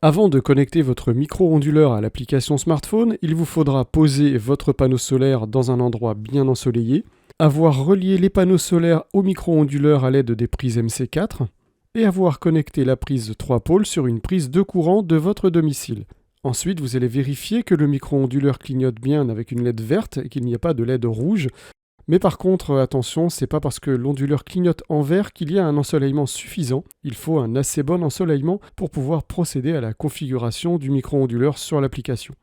Avant de connecter votre micro-onduleur à l'application smartphone, il vous faudra poser votre panneau solaire dans un endroit bien ensoleillé, avoir relié les panneaux solaires au micro-onduleur à l'aide des prises MC4 et avoir connecté la prise 3 pôles sur une prise de courant de votre domicile. Ensuite, vous allez vérifier que le micro-onduleur clignote bien avec une LED verte et qu'il n'y a pas de LED rouge. Mais par contre, attention, c'est pas parce que l'onduleur clignote en vert qu'il y a un ensoleillement suffisant. Il faut un assez bon ensoleillement pour pouvoir procéder à la configuration du micro-onduleur sur l'application.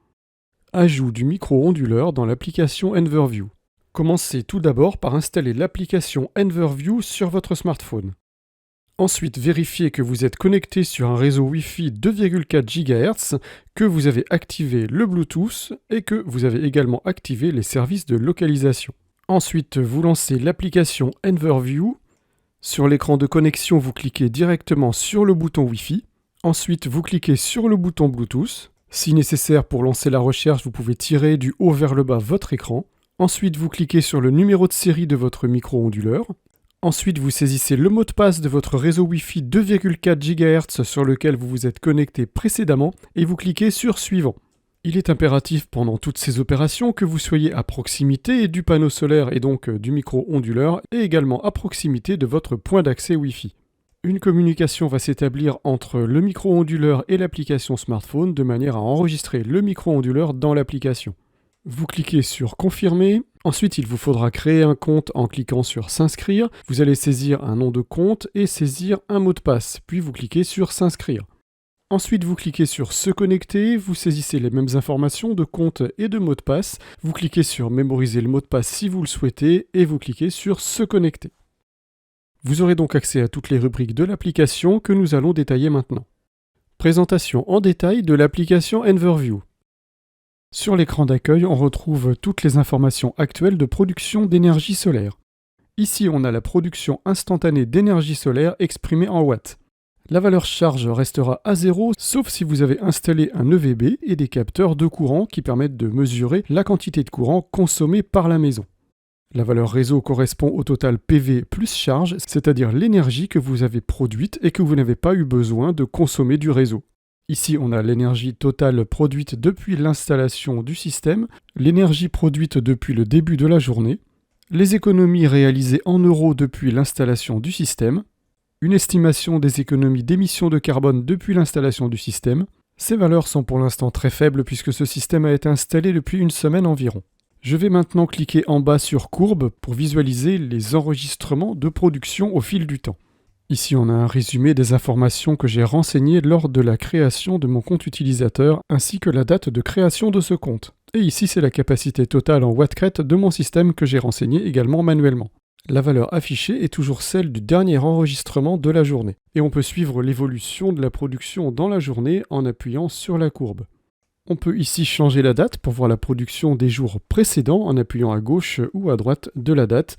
Ajout du micro-onduleur dans l'application Enverview. Commencez tout d'abord par installer l'application Enverview sur votre smartphone. Ensuite, vérifiez que vous êtes connecté sur un réseau Wi-Fi 2,4 GHz, que vous avez activé le Bluetooth et que vous avez également activé les services de localisation. Ensuite, vous lancez l'application Enverview. Sur l'écran de connexion, vous cliquez directement sur le bouton Wi-Fi. Ensuite, vous cliquez sur le bouton Bluetooth. Si nécessaire pour lancer la recherche, vous pouvez tirer du haut vers le bas votre écran. Ensuite, vous cliquez sur le numéro de série de votre micro-onduleur. Ensuite, vous saisissez le mot de passe de votre réseau Wi-Fi 2,4 GHz sur lequel vous vous êtes connecté précédemment et vous cliquez sur Suivant. Il est impératif pendant toutes ces opérations que vous soyez à proximité du panneau solaire et donc du micro-onduleur et également à proximité de votre point d'accès Wi-Fi. Une communication va s'établir entre le micro-onduleur et l'application smartphone de manière à enregistrer le micro-onduleur dans l'application. Vous cliquez sur Confirmer. Ensuite, il vous faudra créer un compte en cliquant sur S'inscrire. Vous allez saisir un nom de compte et saisir un mot de passe. Puis vous cliquez sur S'inscrire. Ensuite, vous cliquez sur Se connecter. Vous saisissez les mêmes informations de compte et de mot de passe. Vous cliquez sur Mémoriser le mot de passe si vous le souhaitez et vous cliquez sur Se connecter. Vous aurez donc accès à toutes les rubriques de l'application que nous allons détailler maintenant. Présentation en détail de l'application Enverview. Sur l'écran d'accueil, on retrouve toutes les informations actuelles de production d'énergie solaire. Ici, on a la production instantanée d'énergie solaire exprimée en watts. La valeur charge restera à 0, sauf si vous avez installé un EVB et des capteurs de courant qui permettent de mesurer la quantité de courant consommée par la maison. La valeur réseau correspond au total PV plus charge, c'est-à-dire l'énergie que vous avez produite et que vous n'avez pas eu besoin de consommer du réseau. Ici, on a l'énergie totale produite depuis l'installation du système, l'énergie produite depuis le début de la journée, les économies réalisées en euros depuis l'installation du système, une estimation des économies d'émissions de carbone depuis l'installation du système. Ces valeurs sont pour l'instant très faibles puisque ce système a été installé depuis une semaine environ. Je vais maintenant cliquer en bas sur Courbe pour visualiser les enregistrements de production au fil du temps. Ici, on a un résumé des informations que j'ai renseignées lors de la création de mon compte utilisateur ainsi que la date de création de ce compte. Et ici, c'est la capacité totale en watts-crête de mon système que j'ai renseigné également manuellement. La valeur affichée est toujours celle du dernier enregistrement de la journée. Et on peut suivre l'évolution de la production dans la journée en appuyant sur la courbe. On peut ici changer la date pour voir la production des jours précédents en appuyant à gauche ou à droite de la date.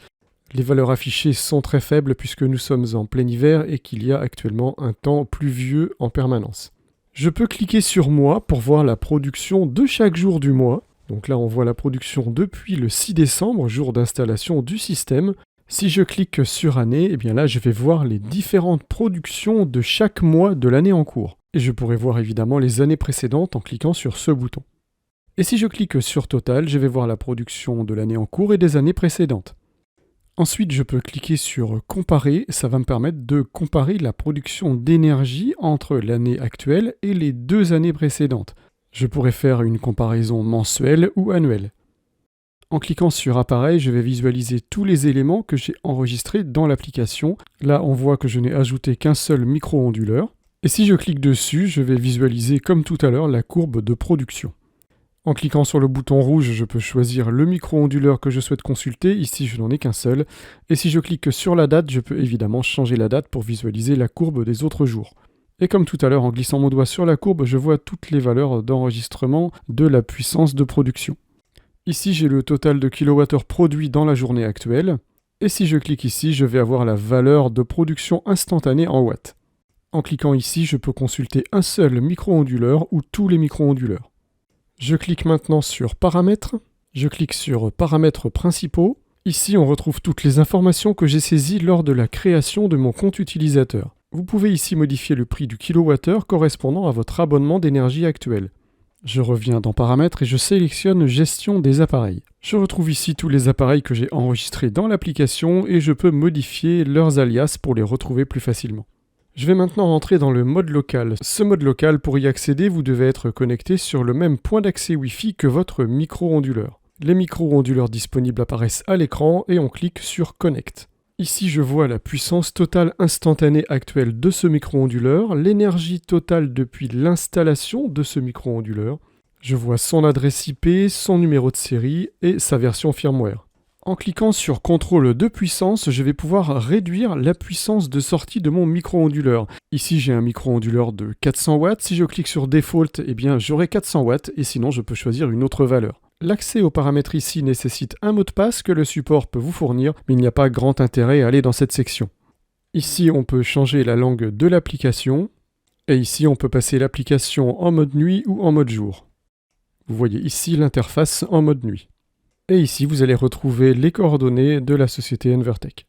Les valeurs affichées sont très faibles puisque nous sommes en plein hiver et qu'il y a actuellement un temps pluvieux en permanence. Je peux cliquer sur Mois pour voir la production de chaque jour du mois. Donc là, on voit la production depuis le 6 décembre, jour d'installation du système. Si je clique sur Année, eh bien là, je vais voir les différentes productions de chaque mois de l'année en cours. Et je pourrais voir évidemment les années précédentes en cliquant sur ce bouton. Et si je clique sur Total, je vais voir la production de l'année en cours et des années précédentes. Ensuite, je peux cliquer sur Comparer, ça va me permettre de comparer la production d'énergie entre l'année actuelle et les 2 années précédentes. Je pourrais faire une comparaison mensuelle ou annuelle. En cliquant sur Appareil, je vais visualiser tous les éléments que j'ai enregistrés dans l'application. Là, on voit que je n'ai ajouté qu'un seul micro-onduleur. Et si je clique dessus, je vais visualiser comme tout à l'heure la courbe de production. En cliquant sur le bouton rouge, je peux choisir le micro-onduleur que je souhaite consulter. Ici, je n'en ai qu'un seul. Et si je clique sur la date, je peux évidemment changer la date pour visualiser la courbe des autres jours. Et comme tout à l'heure, en glissant mon doigt sur la courbe, je vois toutes les valeurs d'enregistrement de la puissance de production. Ici, j'ai le total de kilowattheures produits dans la journée actuelle. Et si je clique ici, je vais avoir la valeur de production instantanée en watts. En cliquant ici, je peux consulter un seul micro-onduleur ou tous les micro-onduleurs. Je clique maintenant sur Paramètres, je clique sur Paramètres principaux. Ici, on retrouve toutes les informations que j'ai saisies lors de la création de mon compte utilisateur. Vous pouvez ici modifier le prix du kilowattheure correspondant à votre abonnement d'énergie actuel. Je reviens dans Paramètres et je sélectionne Gestion des appareils. Je retrouve ici tous les appareils que j'ai enregistrés dans l'application et je peux modifier leurs alias pour les retrouver plus facilement. Je vais maintenant rentrer dans le mode local. Ce mode local, pour y accéder, vous devez être connecté sur le même point d'accès Wi-Fi que votre micro-onduleur. Les micro-onduleurs disponibles apparaissent à l'écran et on clique sur Connect. Ici, je vois la puissance totale instantanée actuelle de ce micro-onduleur, l'énergie totale depuis l'installation de ce micro-onduleur. Je vois son adresse IP, son numéro de série et sa version firmware. En cliquant sur Contrôle de puissance, je vais pouvoir réduire la puissance de sortie de mon micro-onduleur. Ici, j'ai un micro-onduleur de 400 watts. Si je clique sur Default, j'aurai 400 watts et sinon, je peux choisir une autre valeur. L'accès aux paramètres ici nécessite un mot de passe que le support peut vous fournir, mais il n'y a pas grand intérêt à aller dans cette section. Ici, on peut changer la langue de l'application, et ici, on peut passer l'application en mode nuit ou en mode jour. Vous voyez ici l'interface en mode nuit. Et ici, vous allez retrouver les coordonnées de la société Envertec.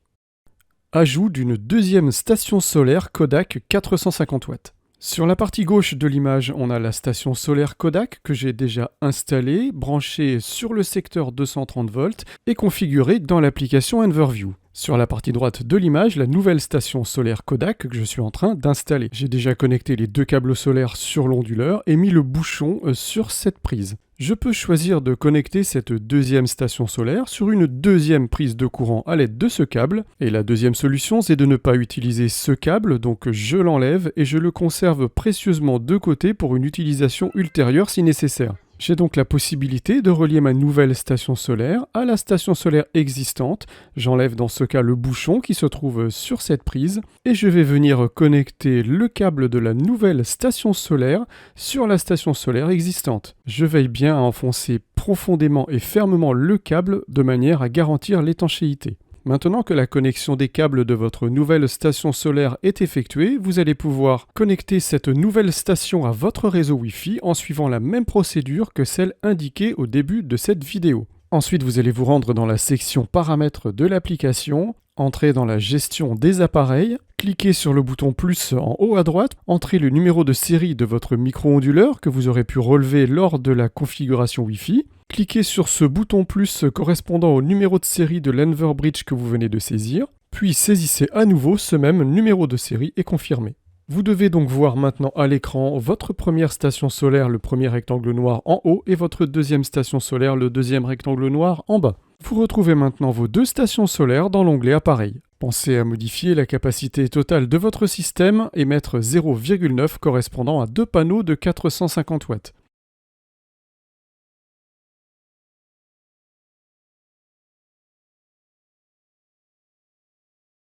Ajout d'une deuxième station solaire Kodak 450 watts. Sur la partie gauche de l'image, on a la station solaire Kodak que j'ai déjà installée, branchée sur le secteur 230 volts et configurée dans l'application Enverview. Sur la partie droite de l'image, la nouvelle station solaire Kodak que je suis en train d'installer. J'ai déjà connecté les deux câbles solaires sur l'onduleur et mis le bouchon sur cette prise. Je peux choisir de connecter cette deuxième station solaire sur une deuxième prise de courant à l'aide de ce câble. Et la deuxième solution, c'est de ne pas utiliser ce câble, donc je l'enlève et je le conserve précieusement de côté pour une utilisation ultérieure si nécessaire. J'ai donc la possibilité de relier ma nouvelle station solaire à la station solaire existante. J'enlève dans ce cas le bouchon qui se trouve sur cette prise et je vais venir connecter le câble de la nouvelle station solaire sur la station solaire existante. Je veille bien à enfoncer profondément et fermement le câble de manière à garantir l'étanchéité. Maintenant que la connexion des câbles de votre nouvelle station solaire est effectuée, vous allez pouvoir connecter cette nouvelle station à votre réseau Wi-Fi en suivant la même procédure que celle indiquée au début de cette vidéo. Ensuite, vous allez vous rendre dans la section Paramètres de l'application, entrez dans la gestion des appareils, cliquez sur le bouton plus en haut à droite, entrez le numéro de série de votre micro-onduleur que vous aurez pu relever lors de la configuration Wi-Fi. Cliquez sur ce bouton plus correspondant au numéro de série de l'Enverbridge que vous venez de saisir, puis saisissez à nouveau ce même numéro de série et confirmez. Vous devez donc voir maintenant à l'écran votre première station solaire, le premier rectangle noir en haut, et votre deuxième station solaire, le deuxième rectangle noir en bas. Vous retrouvez maintenant vos deux stations solaires dans l'onglet Appareils. Pensez à modifier la capacité totale de votre système et mettre 0,9 correspondant à deux panneaux de 450 watts.